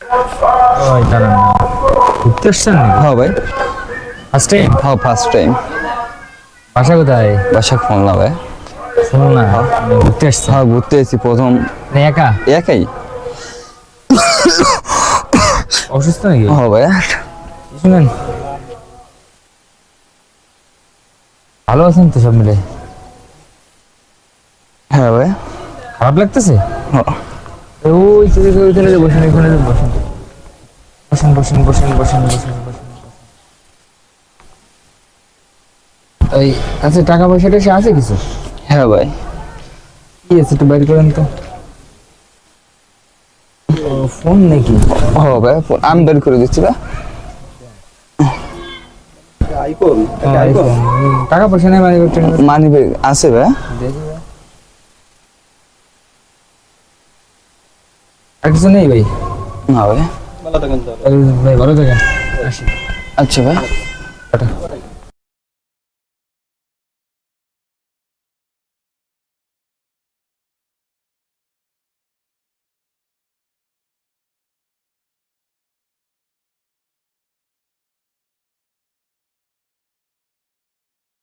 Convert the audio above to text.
ওই দাঁড়ান না, ঘুরতে আসছেন নাকি? হ্যাঁ ভাই, ফার্স্ট টাইম? হ্যাঁ ফার্স্ট টাইম। বাসা কোথায়? বাসা খুলনা ভাই। শুনুন না, ঘুরতে আসছেন? হ্যাঁ ঘুরতে এসেছি প্রথম। না একা? একাই। অসুস্থ নাকি? হ্যাঁ ভাই। শুনেন, ভালো আছেন তো সব মিলে? হ্যাঁ ভাই। খারাপ লাগতেছে? হ্যাঁ। ওই তো দেখো, ওইখানে যে বসেন, ওইখানে যে বসেন, বসেন বসেন বসেন বসেন বসেন বসেন। ওই আচ্ছা, টাকা পয়সা টয়সা আছে কিছু? হ্যাঁ ভাই। কি আছে একটু বাইর করেন তো। ও, ফোন নাকি? হ্যাঁ ভাই, আমি বের করে দিচ্ছি ভাই। ও, iPhone। টাকা পয়সা নেই মানে মানি ব্যাগ আছে ভাই। আর কিছু নেই ভাই? না ভাই। ভাই ভালো থাকেন, আসি। আচ্ছা ভাই।